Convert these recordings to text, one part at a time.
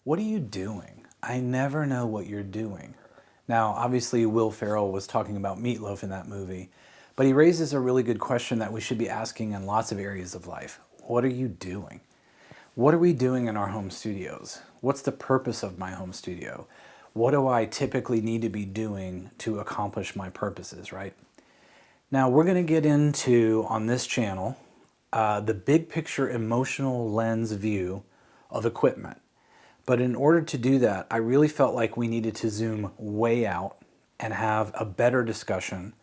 What are you doing? I never know what you're doing. Now, obviously, Will Ferrell was talking about Meatloaf in that movie, but he raises a really good question that we should be asking in lots of areas of life. What are you doing? What are we doing in our home studios? What's the purpose of my home studio? What do I typically need to be doing to accomplish my purposes, right? Now, we're going to get into, on this channel, the big picture emotional lens view of equipment. But in order to do that, I really felt like we needed to zoom way out and have a better discussion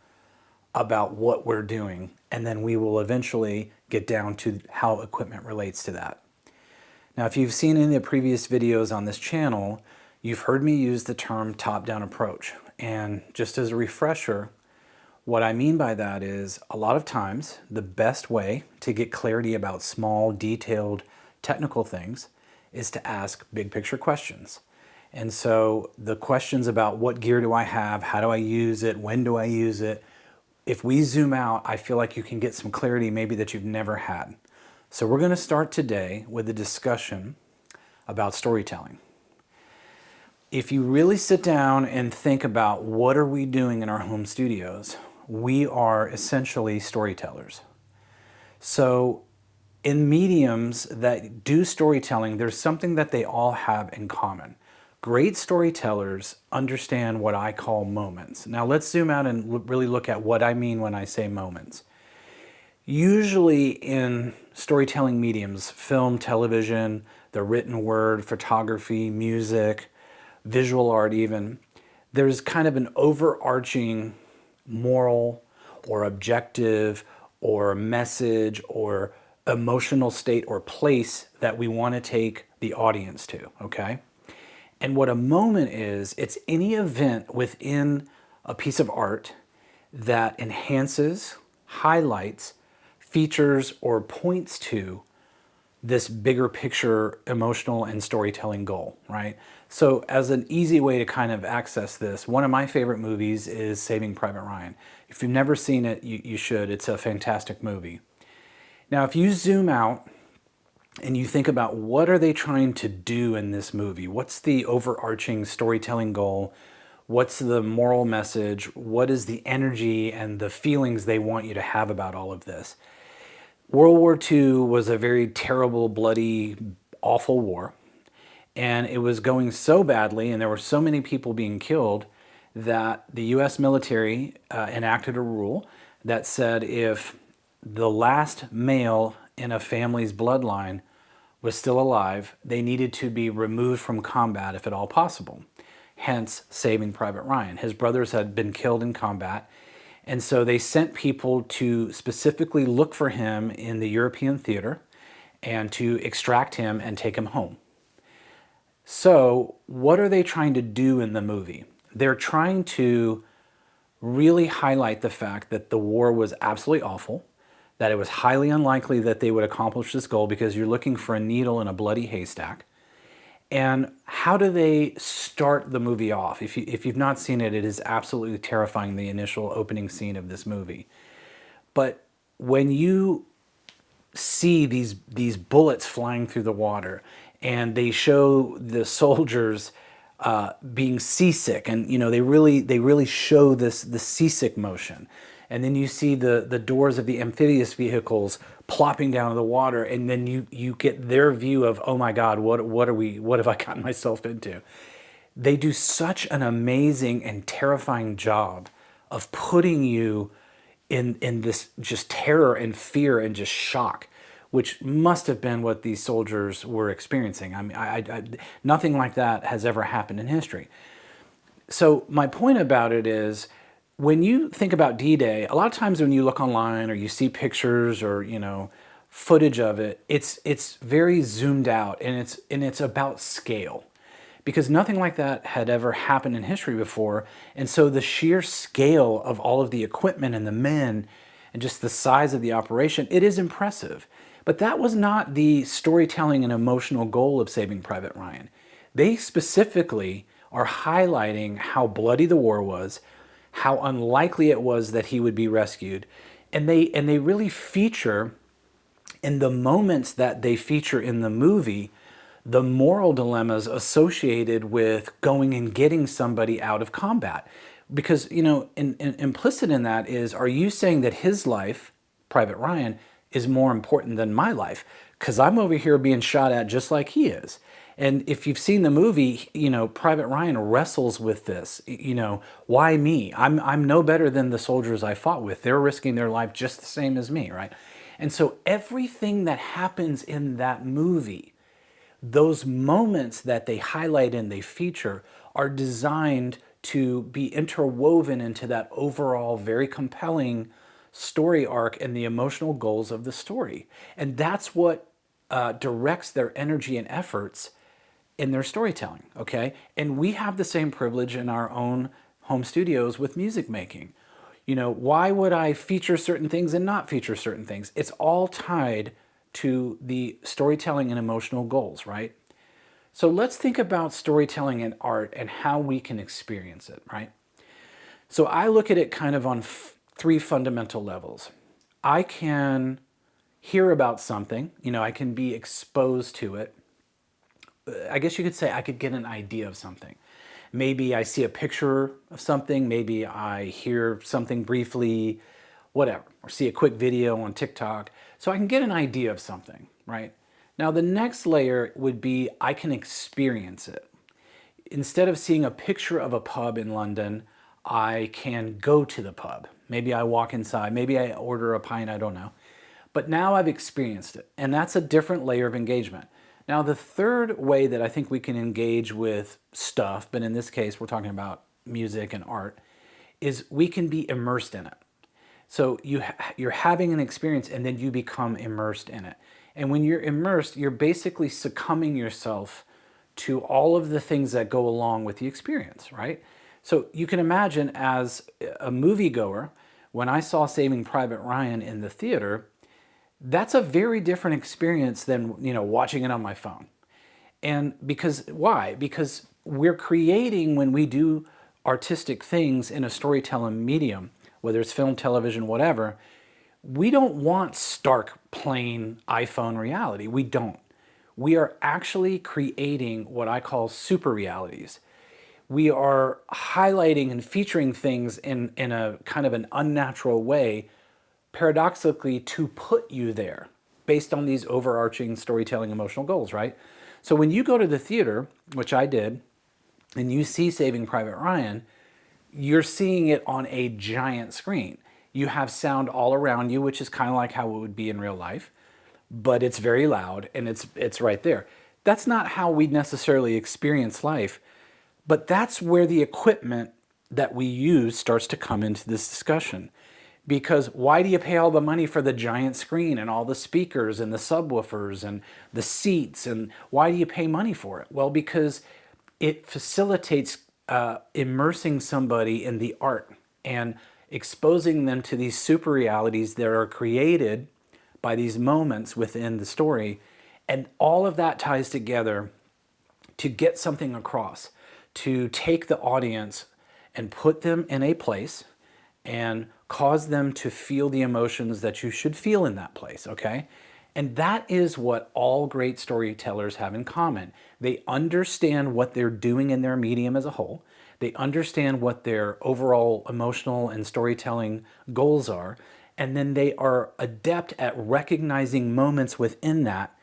about what we're doing. And then we will eventually get down to how equipment relates to that. Now, if you've seen any of the previous videos on this channel, you've heard me use the term top-down approach. And just as a refresher, what I mean by that is a lot of times the best way to get clarity about small, detailed, technical things is to ask big picture questions. And so the questions about what gear do I have, how do I use it, when do I use it, if we zoom out, I feel like you can get some clarity maybe that you've never had. So we're going to start today with a discussion about storytelling. If you really sit down and think about what are we doing in our home studios, we are essentially storytellers. So in mediums that do storytelling, there's something that they all have in common. Great storytellers understand what I call moments. Now let's zoom out and really look at what I mean when I say moments. Usually in storytelling mediums, film, television, the written word, photography, music, visual art even, there's kind of an overarching moral or objective or message or emotional state or place that we want to take the audience to, okay? And what a moment is, it's any event within a piece of art that enhances, highlights, features, or points to this bigger picture emotional and storytelling goal, right? So as an easy way to kind of access this, one of my favorite movies is Saving Private Ryan. If you've never seen it, you should. It's a fantastic movie. Now, if you zoom out and you think about what are they trying to do in this movie, what's the overarching storytelling goal, what's the moral message, what is the energy and the feelings they want you to have about all of this. World War II was a very terrible, bloody, awful war. And it was going so badly, and there were so many people being killed, that the US military enacted a rule that said if the last male in a family's bloodline was still alive, they needed to be removed from combat if at all possible. Hence, Saving Private Ryan. His brothers had been killed in combat, and so they sent people to specifically look for him in the European theater and to extract him and take him home. So what are they trying to do in the movie? They're trying to really highlight the fact that the war was absolutely awful, that it was highly unlikely that they would accomplish this goal because you're looking for a needle in a bloody haystack. And how do they start the movie off? If you've not seen it, it is absolutely terrifying, the initial opening scene of this movie. But when you see these bullets flying through the water and they show the soldiers being seasick, and you know they really show the seasick motion, and then you see the doors of the amphibious vehicles plopping down to the water, and then you get their view of, oh my God, what have I gotten myself into? They do such an amazing and terrifying job of putting you in this just terror and fear and just shock, which must have been what these soldiers were experiencing. I mean, nothing like that has ever happened in history. So my point about it is, when you think about D-Day, a lot of times when you look online or you see pictures or footage of it, it's very zoomed out, and it's about scale, because nothing like that had ever happened in history before. And so the sheer scale of all of the equipment and the men and just the size of the operation, it is impressive. But that was not the storytelling and emotional goal of Saving Private Ryan. They specifically are highlighting how bloody the war was, how unlikely it was that he would be rescued. And they really feature, in the moments that they feature in the movie, the moral dilemmas associated with going and getting somebody out of combat. Because, implicit in that is, are you saying that his life, Private Ryan, is more important than my life? Because I'm over here being shot at just like he is. And if you've seen the movie, Private Ryan wrestles with this. Why me? I'm no better than the soldiers I fought with. They're risking their life just the same as me, right? And so everything that happens in that movie, those moments that they highlight and they feature, are designed to be interwoven into that overall very compelling story arc and the emotional goals of the story. And that's what directs their energy and efforts in their storytelling, okay? And we have the same privilege in our own home studios with music making. Why would I feature certain things and not feature certain things? It's all tied to the storytelling and emotional goals, right? So let's think about storytelling and art and how we can experience it, right? So I look at it kind of on three fundamental levels. I can hear about something, I can be exposed to it. I guess you could say I could get an idea of something. Maybe I see a picture of something, maybe I hear something briefly, whatever, or see a quick video on TikTok. So I can get an idea of something, right? Now the next layer would be I can experience it. Instead of seeing a picture of a pub in London, I can go to the pub. Maybe I walk inside, maybe I order a pint, I don't know. But now I've experienced it, and that's a different layer of engagement. Now, the third way that I think we can engage with stuff, but in this case, we're talking about music and art, is we can be immersed in it. So you're having an experience and then you become immersed in it. And when you're immersed, you're basically succumbing yourself to all of the things that go along with the experience, right? So you can imagine, as a moviegoer, when I saw Saving Private Ryan in the theater, that's a very different experience than watching it on my phone. And why? Because we're creating, when we do artistic things in a storytelling medium, whether it's film, television, whatever, we don't want stark, plain iPhone reality. We don't. We are actually creating what I call super realities. We are highlighting and featuring things in a kind of an unnatural way, paradoxically, to put you there based on these overarching storytelling emotional goals, right? So when you go to the theater, which I did, and you see Saving Private Ryan, you're seeing it on a giant screen. You have sound all around you, which is kind of like how it would be in real life, but it's very loud and it's right there. That's not how we necessarily experience life, but that's where the equipment that we use starts to come into this discussion. Because why do you pay all the money for the giant screen and all the speakers and the subwoofers and the seats? And why do you pay money for it? Well, because it facilitates immersing somebody in the art and exposing them to these super realities that are created by these moments within the story. And all of that ties together to get something across, to take the audience and put them in a place and cause them to feel the emotions that you should feel in that place, okay? And that is what all great storytellers have in common. They understand what they're doing in their medium as a whole. They understand what their overall emotional and storytelling goals are. And then they are adept at recognizing moments within that,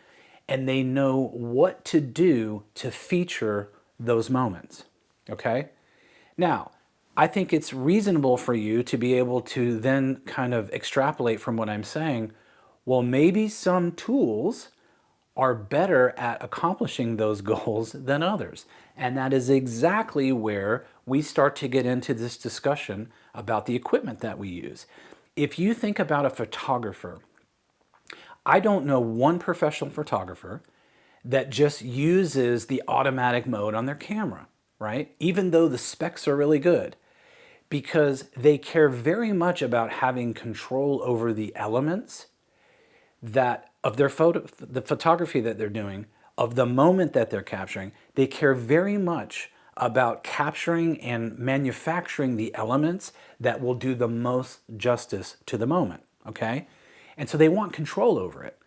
and they know what to do to feature those moments, okay? Now, I think it's reasonable for you to be able to then kind of extrapolate from what I'm saying. Well, maybe some tools are better at accomplishing those goals than others. And that is exactly where we start to get into this discussion about the equipment that we use. If you think about a photographer, I don't know one professional photographer that just uses the automatic mode on their camera, right? Even though the specs are really good, because they care very much about having control over the elements that of their the photography that they're doing, of the moment that they're capturing. They care very much about capturing and manufacturing the elements that will do the most justice to the moment, okay? And so they want control over it.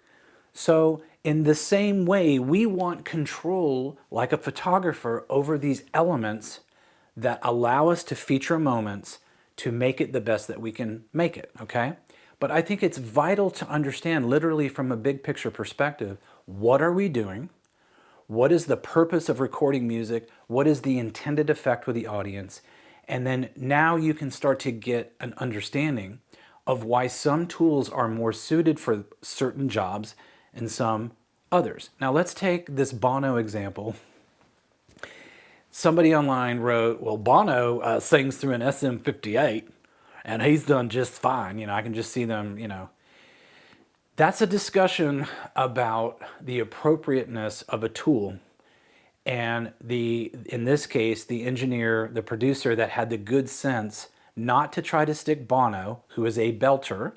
So in the same way, we want control, like a photographer, over these elements that allow us to feature moments to make it the best that we can make it, okay? But I think it's vital to understand, literally from a big picture perspective, what are we doing? What is the purpose of recording music? What is the intended effect with the audience? And then now you can start to get an understanding of why some tools are more suited for certain jobs and some others. Now let's take this Bono example. Somebody online wrote, well, Bono sings through an SM58 and he's done just fine. I can just see them. That's a discussion about the appropriateness of a tool. And in this case, the engineer, the producer that had the good sense not to try to stick Bono, who is a belter,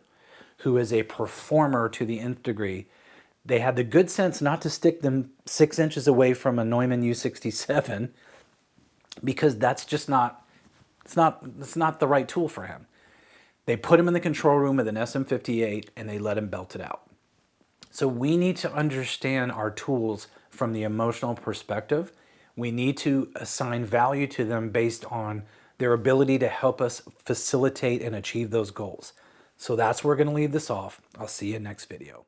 who is a performer to the nth degree, they had the good sense not to stick them 6 inches away from a Neumann U67 because that's just it's not the right tool for him. They put him in the control room with an SM58 and they let him belt it out. So we need to understand our tools from the emotional perspective. We need to assign value to them based on their ability to help us facilitate and achieve those goals. So that's where we're going to leave this off. I'll see you next video.